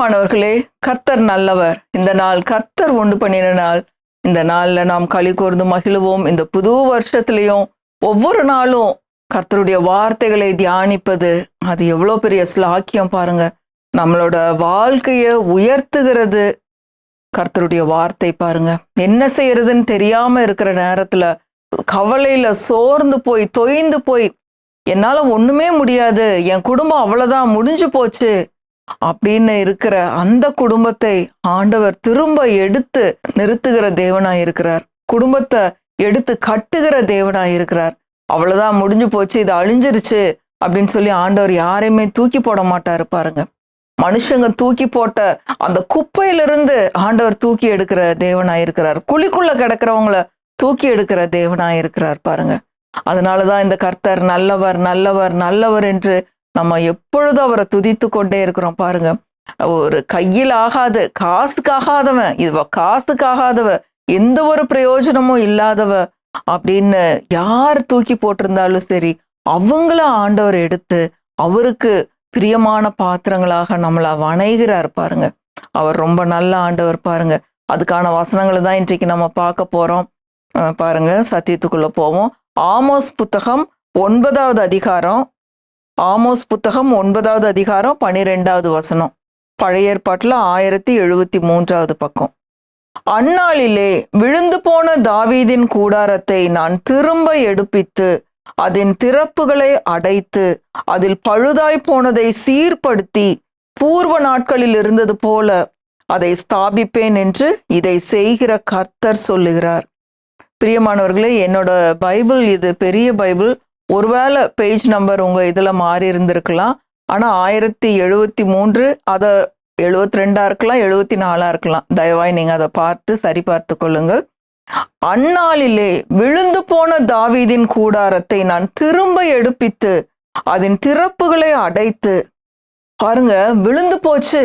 பிரியமானவர்களே, கர்த்தர் நல்லவர். இந்த நாள் கர்த்தர் உண்டு பண்ணின நாள். இந்த நாள்ல நாம் களி கூர்ந்து மகிழுவோம். இந்த புது வருஷத்துலயும் ஒவ்வொரு நாளும் கர்த்தருடைய வார்த்தைகளை தியானிப்பது, அது எவ்வளோ பெரிய ஸ்லாக்கியம் பாருங்க. நம்மளோட வாழ்க்கைய உயர்த்துகிறது கர்த்தருடைய வார்த்தை பாருங்க. என்ன செய்யறதுன்னு தெரியாம இருக்கிற நேரத்துல, கவலையில சோர்ந்து போய் தொய்ந்து போய் என்னால ஒண்ணுமே முடியாது, என் குடும்பம் அவ்வளவுதான் முடிஞ்சு போச்சு அப்படின்னு இருக்கிற அந்த குடும்பத்தை ஆண்டவர் திரும்ப எடுத்து நிறுத்துகிற தேவனாய் இருக்கிறார். குடும்பத்தை எடுத்து கட்டுகிற தேவனாய் இருக்கிறார். அவ்வளவுதான் முடிஞ்சு போச்சு, இது அழிஞ்சிருச்சு அப்படின்னு சொல்லி ஆண்டவர் யாரையுமே தூக்கி போட மாட்டாரு பாருங்க. மனுஷங்க தூக்கி போட்ட அந்த குப்பையிலிருந்து ஆண்டவர் தூக்கி எடுக்கிற தேவனாய் இருக்கிறார். குழிக்குள்ள கிடக்கிறவங்கள தூக்கி எடுக்கிற தேவனாய் இருக்கிறார் பாருங்க. அதனாலதான் இந்த கர்த்தர் நல்லவர் நல்லவர் நல்லவர் என்று நம்ம எப்பொழுதும் அவரை துதித்து கொண்டே இருக்கிறோம் பாருங்க. ஒரு கையில் ஆகாது, காசுக்காகாதவன், இது காசுக்காகாதவ, எந்த ஒரு பிரயோஜனமும் இல்லாதவ அப்படின்னு யார் தூக்கி போட்டிருந்தாலும் சரி, அவங்கள ஆண்டவர் எடுத்து அவருக்கு பிரியமான பாத்திரங்களாக நம்மளை வணைகிறார் பாருங்க. அவர் ரொம்ப நல்ல ஆண்டவர் பாருங்க. அதுக்கான வசனங்களை தான் இன்றைக்கு நம்ம பார்க்க போறோம் பாருங்க. சத்தியத்துக்குள்ள போவோம். ஆமோஸ் புத்தகம் 9வது அதிகாரம், ஆமோஸ் புத்தகம் 9வது அதிகாரம் 12வது வசனம். பழைய ஏற்பாட்டுல 1073வது பக்கம். அந்நாளிலே விழுந்து போன தாவீதின் கூடாரத்தை நான் திரும்ப எடுப்பித்து அதன் திறப்புகளை அடைத்து அதில் பழுதாய் போனதை சீர்படுத்தி பூர்வ நாட்களில் இருந்தது போல அதை ஸ்தாபிப்பேன் என்று இதை செய்கிற கர்த்தர் சொல்லுகிறார். பிரியமானவர்களே, என்னோட பைபிள் இது பெரிய பைபிள். ஒருவேளை பேஜ் நம்பர் உங்க இதுல மாறி இருந்திருக்கலாம். ஆனா 1073, அதை 72 இருக்கலாம், 74 இருக்கலாம். தயவாய் நீங்க அதை பார்த்து சரி பார்த்து கொள்ளுங்கள். அந்நாளிலே விழுந்து போன தாவீதின் கூடாரத்தை நான் திரும்ப எடுப்பித்து அதன் திறப்புகளை அடைத்து. பாருங்க, விழுந்து போச்சு,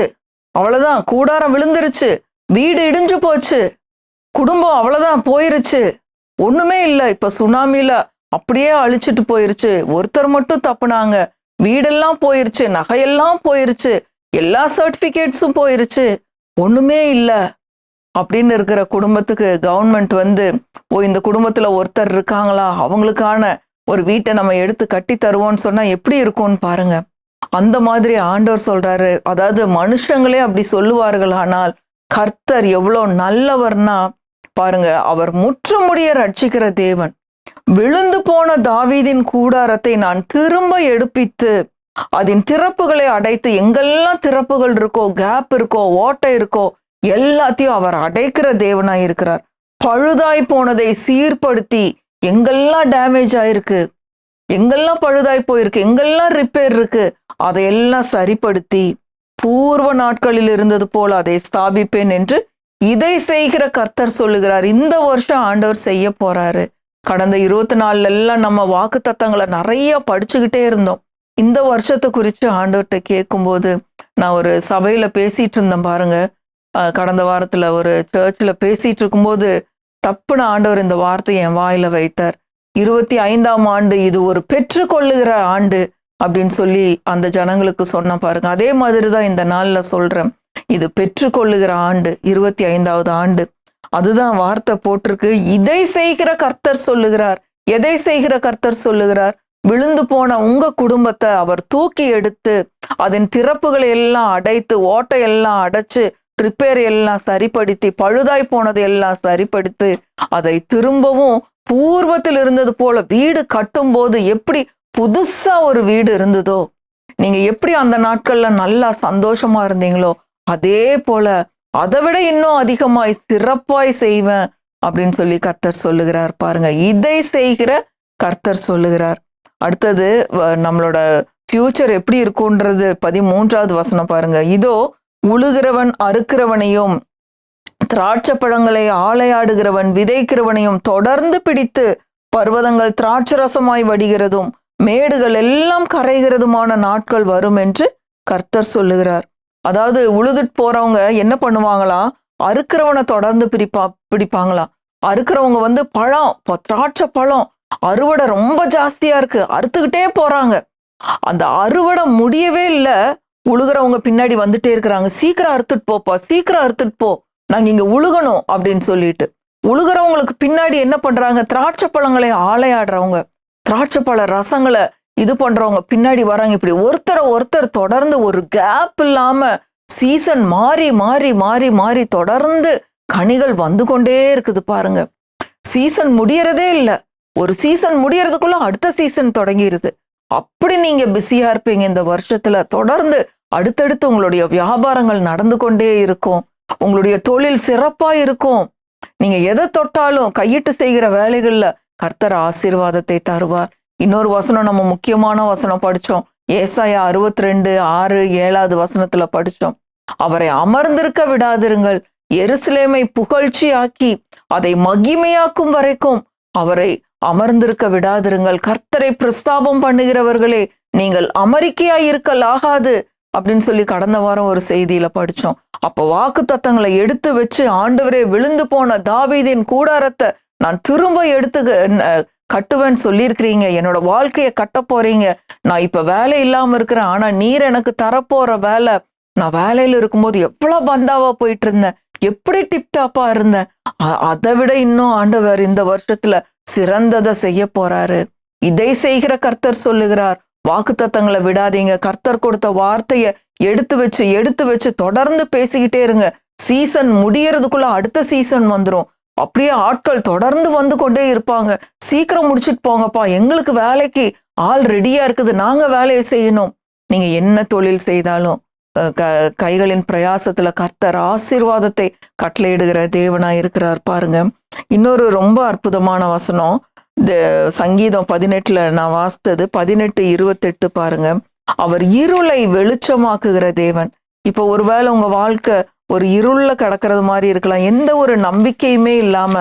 அவ்வளவுதான், கூடாரம் விழுந்துருச்சு, வீடு இடிஞ்சு போச்சு, குடும்பம் அவ்வளவுதான் போயிருச்சு, ஒண்ணுமே இல்லை. இப்ப சுனாமில அப்படியே அழிச்சிட்டு போயிருச்சு. ஒருத்தர் மட்டும் தப்புனாங்க, வீடெல்லாம் போயிருச்சு, நகையெல்லாம் போயிருச்சு, எல்லா சர்டிபிகேட்ஸும் போயிருச்சு, ஒண்ணுமே இல்லை அப்படின்னு இருக்கிற குடும்பத்துக்கு கவர்மெண்ட் வந்து, இந்த குடும்பத்துல ஒருத்தர் இருக்காங்களா, அவங்களுக்கான ஒரு வீட்டை நம்ம எடுத்து கட்டி தருவோம்னு சொன்னா எப்படி இருக்கும்னு பாருங்க. அந்த மாதிரி ஆண்டவர் சொல்றாரு. அதாவது மனுஷங்களே அப்படி சொல்லுவார்கள், ஆனால் கர்த்தர் எவ்வளோ நல்லவர்னா பாருங்க. அவர் முற்றுமுடிய ரட்சிக்கிற தேவன். விழுந்து போன தாவீதின் கூடாரத்தை நான் திரும்ப எடுப்பித்து அதன் திறப்புகளை அடைத்து, எங்கெல்லாம் திறப்புகள் இருக்கோ, கேப் இருக்கோ, ஓட்டை இருக்கோ, எல்லாத்தையும் அவர் அடைக்கிற தேவனாய் இருக்கிறார். பழுதாய் போனதை சீர்படுத்தி, எங்கெல்லாம் டேமேஜ் ஆயிருக்கு, எங்கெல்லாம் பழுதாய் போயிருக்கு, எங்கெல்லாம் ரிப்பேர் இருக்கு, அதையெல்லாம் சரிப்படுத்தி பூர்வ நாட்களில் இருந்தது போல அதை ஸ்தாபிப்பேன் என்று இதை செய்கிற கர்த்தர் சொல்லுகிறார். இந்த வருஷம் ஆண்டவர் செய்ய போறாரு. கடந்த 24 எல்லாம் நம்ம வாக்கு தத்தங்களை நிறைய படிச்சுக்கிட்டே இருந்தோம். இந்த வருஷத்தை குறித்து ஆண்டவர்கிட்ட கேட்கும்போது, நான் ஒரு சபையில பேசிட்டு இருந்தேன் பாருங்க. கடந்த வாரத்துல ஒரு சர்ச்சில் பேசிட்டு இருக்கும்போது தப்புன ஆண்டவர் இந்த வார்த்தையை என் வாயில வைத்தார். 25ஆம் ஆண்டு இது ஒரு பெற்றுக்கொள்ளுகிற ஆண்டு அப்படின்னு சொல்லி அந்த ஜனங்களுக்கு சொன்ன பாருங்க. அதே மாதிரிதான் இந்த நாள்ல சொல்றேன், இது பெற்றுக்கொள்ளுகிற ஆண்டு, 25வது ஆண்டு. அதுதான் வார்த்தை போட்டிருக்கு. இதை செய்கிற கர்த்தர் சொல்லுகிறார். எதை செய்கிற கர்த்தர் சொல்லுகிறார்? விழுந்து போன உங்க குடும்பத்தை அவர் தூக்கி எடுத்து அதன் திறப்புகளை எல்லாம் அடைத்து, ஓட்டை எல்லாம் அடைச்சு, ரிப்பேர் எல்லாம் சரிப்படுத்தி, பழுதாய் போனதை எல்லாம் சரிப்படுத்தி, அதை திரும்பவும் பூர்வத்தில் இருந்தது போல வீடு கட்டும் போது எப்படி புதுசா ஒரு வீடு இருந்ததோ, நீங்க எப்படி அந்த நாட்கள்ல நல்லா சந்தோஷமா இருந்தீங்களோ, அதே போல அதை விட இன்னும் அதிகமாய் சிறப்பாய் செய்வேன் அப்படின்னு சொல்லி கர்த்தர் சொல்லுகிறார் பாருங்க. இதை செய்கிற கர்த்தர் சொல்லுகிறார். அடுத்தது நம்மளோட ஃபியூச்சர் எப்படி இருக்கும்ன்றது 13வது வசனம் பாருங்க. இதோ உழுகிறவன் அறுக்கிறவனையும் திராட்சை பழங்களை ஆலையாடுகிறவன் விதைக்கிறவனையும் தொடர்ந்து பிடித்து பர்வதங்கள் திராட்சரசமாய் வடிகிறதும் மேடுகள் எல்லாம் கரைகிறதுமான நாட்கள் வரும் என்று கர்த்தர் சொல்லுகிறார். அதாவது உழுதுட்டு போறவங்க என்ன பண்ணுவாங்களாம், அறுக்கிறவனை தொடர்ந்து பிடிப்பாங்களாம். அறுக்கிறவங்க வந்து பழம், திராட்சை பழம் அறுவடை ரொம்ப ஜாஸ்தியா இருக்கு, அறுத்துக்கிட்டே போறாங்க. அந்த அறுவடை முடியவே இல்லை, உழுகிறவங்க பின்னாடி வந்துட்டே இருக்கிறாங்க, சீக்கிரம் அறுத்துட்டு போப்பா, சீக்கிரம் அறுத்துட்டு போ, நாங்க இங்க உழுகணும் அப்படின்னு சொல்லிட்டு. உழுகிறவங்களுக்கு பின்னாடி என்ன பண்றாங்க, திராட்சை பழங்களை ஆலையாடுறவங்க, திராட்சை பழ ரசங்களை இது பண்றவங்க பின்னாடி வராங்க. இப்படி ஒருத்தர் தொடர்ந்து ஒரு கேப் இல்லாம சீசன் மாறி மாறி மாறி மாறி தொடர்ந்து கனிகள் வந்து கொண்டே இருக்குது பாருங்க. சீசன் முடியறதே இல்லை, ஒரு சீசன் முடியறதுக்குள்ள அடுத்த சீசன் தொடங்கிருது. அப்படி நீங்க பிஸியா இருப்பீங்க இந்த வருஷத்துல. தொடர்ந்து அடுத்தடுத்து உங்களுடைய வியாபாரங்கள் நடந்து கொண்டே இருக்கும், உங்களுடைய தொழில் சிறப்பா இருக்கும். நீங்க எதை தொட்டாலும் கையிட்டு செய்கிற வேலைகள்ல கர்த்தர் ஆசீர்வாதத்தை தருவார். இன்னொரு வசனம், நம்ம முக்கியமான வசனம் படிச்சோம், ஏசாயா 62:6-7 படிச்சோம். அவரை அமர்ந்திருக்க விடாதிருங்கள், எருசலேமை புகழ்ச்சியாக்கி அதை மகிமையாக்கும் வரைக்கும் அவரை அமர்ந்திருக்க விடாதிருங்கள். கர்த்தரை பிரஸ்தாபம் பண்ணுகிறவர்களே, நீங்கள் அமெரிக்கையா இருக்கலாகாது அப்படின்னு சொல்லி கடந்த வாரம் ஒரு செய்தியில படிச்சோம். அப்ப வாக்கு தத்தங்களை எடுத்து வச்சு, ஆண்டவரே விழுந்து போன தாவீதின் கூடாரத்தை நான் திரும்ப எடுத்து கட்டுவேன்னு சொல்லியிருக்கிறீங்க, என்னோட வாழ்க்கையை கட்ட போறீங்க, நான் இப்ப வேலை இல்லாம இருக்கிறேன், ஆனா நீர் எனக்கு தரப்போற வேலை, நான் வேலையில இருக்கும்போது எவ்வளவு பந்தாவா போயிட்டு இருந்தேன், எப்படி டிப்டாப்பா இருந்தேன், அதை விட இன்னும் ஆண்டவர் இந்த வருஷத்துல சிறந்ததை செய்ய போறாரு. இதை செய்கிற கர்த்தர் சொல்லுகிறார், வாக்குத்தத்தங்களை விடாதீங்க, கர்த்தர் கொடுத்த வார்த்தையை எடுத்து வச்சு தொடர்ந்து பேசிக்கிட்டே இருங்க. சீசன் முடியறதுக்குள்ள அடுத்த சீசன் வந்துடும். அப்படியே ஆட்கள் தொடர்ந்து வந்து கொண்டே இருப்பாங்க. சீக்கிரம் முடிச்சுட்டு போங்கப்பா, எங்களுக்கு வேலைக்கு ஆள் ரெடியா இருக்குது, நாங்க வேலையை செய்யணும். நீங்க என்ன தொழில் செய்தாலும் கைகளின் பிரயாசத்துல கர்த்தர் ஆசீர்வாதத்தை கட்டளையிடுகிற தேவனா இருக்கிறார் பாருங்க. இன்னொரு ரொம்ப அற்புதமான வசனம், இந்த சங்கீதம் 18 நான் வாசித்தது 18:28 பாருங்க. அவர் இருளை வெளிச்சமாக்குகிற தேவன். இப்போ ஒருவேளை உங்க வாழ்க்கை ஒரு இருள்ல கிடக்கிறது மாதிரி இருக்கலாம், எந்த ஒரு நம்பிக்கையுமே இல்லாம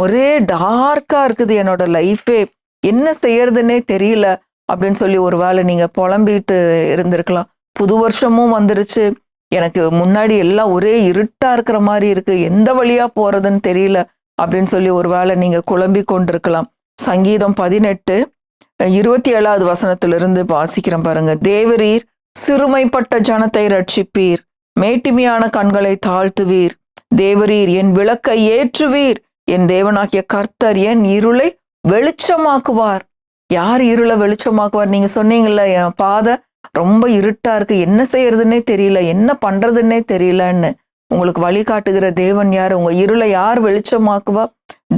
ஒரே டார்க்கா இருக்குது, என்னோட லைஃபே என்ன செய்யறதுன்னே தெரியல அப்படின்னு சொல்லி ஒருவேளை நீங்க புலம்பிட்டு இருந்திருக்கலாம். புது வருஷமும் வந்துருச்சு, எனக்கு முன்னாடி எல்லாம் ஒரே இருட்டா இருக்கிற மாதிரி இருக்கு, எந்த வழியா போறதுன்னு தெரியல அப்படின்னு சொல்லி ஒருவேளை நீங்க குழம்பி கொண்டிருக்கலாம். சங்கீதம் 18:27 வாசிக்கிறேன் பாருங்க. தேவரீர் சிறுமைப்பட்ட ஜனத்தை ரட்சிப்பீர், மேட்டிமையான கண்களை தாழ்த்துவீர். தேவரீர் என் விளக்கை ஏற்றுவீர், என் தேவனாகிய கர்த்தர் என் இருளை வெளிச்சமாக்குவார். யார் இருளை வெளிச்சமாக்குவார்? நீங்க சொன்னீங்கல்ல, என் பாதை ரொம்ப இருட்டா இருக்கு, என்ன செய்யறதுன்னே தெரியல, என்ன பண்றதுன்னே தெரியலன்னு. உங்களுக்கு வழிகாட்டுகிற தேவன் யாரு? உங்க இருளை யார் வெளிச்சமாக்குவா?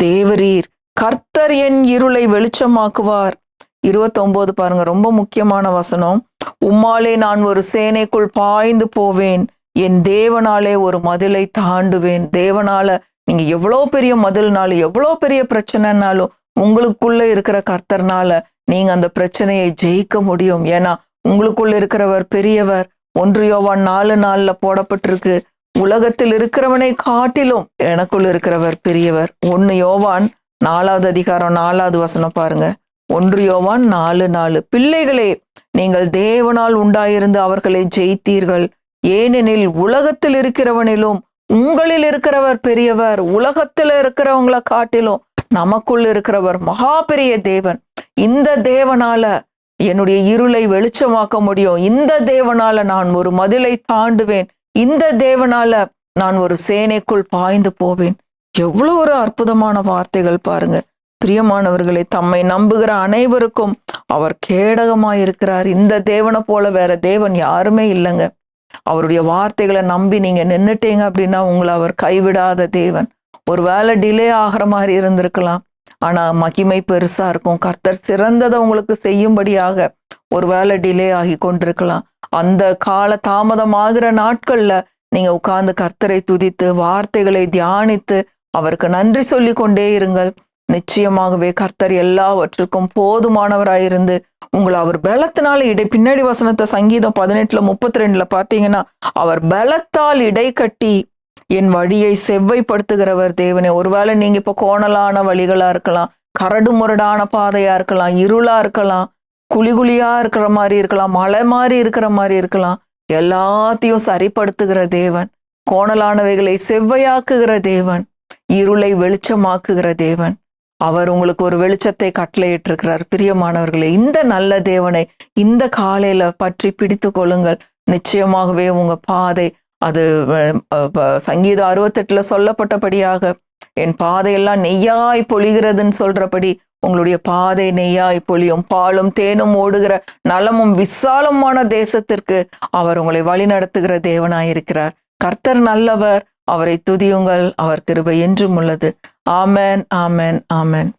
தேவரீர், கர்த்தர் என் இருளை வெளிச்சமாக்குவார். 29 பாருங்க, ரொம்ப முக்கியமான வசனம். உம்மாலே நான் ஒரு சேனைக்குள் பாய்ந்து போவேன், என் தேவனாலே ஒரு மதிலை தாண்டுவேன். தேவனால நீங்க எவ்வளோ பெரிய மதில்னாலும் எவ்வளோ பெரிய பிரச்சனைனாலும் உங்களுக்குள்ள இருக்கிற கர்த்தர்னால நீங்க அந்த பிரச்சனையை ஜெயிக்க முடியும். ஏன்னா உங்களுக்குள்ள இருக்கிறவர் பெரியவர். 1 யோவான் 4:4 போடப்பட்டிருக்கு, உலகத்தில் இருக்கிறவனை காட்டிலும் எனக்குள்ள இருக்கிறவர் பெரியவர். 1 யோவான் 4:4 பாருங்க. 1 யோவான் 4:4. பிள்ளைகளே, நீங்கள் தேவனால் உண்டாயிருந்து அவர்களை ஜெயித்தீர்கள், ஏனெனில் உலகத்தில் இருக்கிறவனிலும் உங்களில் இருக்கிறவர் பெரியவர். உலகத்துல இருக்கிறவங்களை காட்டிலும் நமக்குள்ள இருக்கிறவர் மகா பெரிய தேவன். இந்த தேவனால என்னுடைய இருளை வெளிச்சமாக்க முடியும், இந்த தேவனால நான் ஒரு மதிலை தாண்டுவேன், இந்த தேவனால நான் ஒரு சேனைக்குள் பாய்ந்து போவேன். எவ்வளவு ஒரு அற்புதமான வார்த்தைகள் பாருங்க. பிரியமானவர்களை, தம்மை நம்புகிற அனைவருக்கும் அவர் கேடகமாயிருக்கிறார். இந்த தேவனை போல வேற தேவன் யாருமே இல்லைங்க. அவருடைய வார்த்தைகளை நம்பி நீங்க நின்னுட்டீங்க அப்படின்னா உங்களை அவர் கைவிடாத தேவன். ஒருவேளை டிலே ஆகிற மாதிரி இருந்திருக்கலாம், ஆனா மகிமை பெருசா இருக்கும். கர்த்தர் சிறந்ததை உங்களுக்கு செய்யும்படியாக ஒருவேளை டிலே ஆகி கொண்டிருக்கலாம். அந்த கால தாமதமாகிற நாட்கள்ல நீங்க உட்கார்ந்து கர்த்தரை துதித்து வார்த்தைகளை தியானித்து அவருக்கு நன்றி சொல்லி கொண்டே இருங்கள். நிச்சயமாகவே கர்த்தர் எல்லாவற்றுக்கும் போதுமானவராயிருந்து உங்களை அவர் பலத்தினால பின்னாடி வசனத்தை சங்கீதம் 18:32 பாத்தீங்கன்னா, அவர் பலத்தால் இடை கட்டி என் வழியை செவ்வைப்படுத்துகிறவர் தேவனே. ஒருவேளை நீங்க இப்ப கோணலான வழிகளா இருக்கலாம், கரடு முரடான பாதையா இருக்கலாம், இருளா இருக்கலாம், குழிகுழியா இருக்கிற மாதிரி இருக்கலாம், மலை மாதிரி இருக்கிற மாதிரி இருக்கலாம். எல்லாத்தையும் சரிப்படுத்துகிற தேவன், கோணலானவைகளை செவ்வையாக்குகிற தேவன், இருளை வெளிச்சமாக்குகிற தேவன். அவர் உங்களுக்கு ஒரு வெளிச்சத்தை கட்டளையிட்டு இருக்கிறார். பிரியமானவர்களே, இந்த நல்ல தேவனை இந்த காலையில பற்றி பிடித்து கொள்ளுங்கள். நிச்சயமாகவே உங்க பாதை அது சங்கீதம் 68 சொல்லப்பட்டபடியாக என் பாதையெல்லாம் நெய்யாய் பொழிகிறதுன்னு சொல்றபடி உங்களுடைய பாதை நெய்யாய் பொழியும், பாலும் தேனும் ஓடுகிற நலமும் விசாலமான தேசத்திற்கு அவர் உங்களை வழி நடத்துகிற தேவனாயிருக்கிறார். கர்த்தர் நல்லவர், அவரை துதியுங்கள், அவர் கிருபை என்றும் உள்ளது. ஆமென், ஆமென், ஆமென்.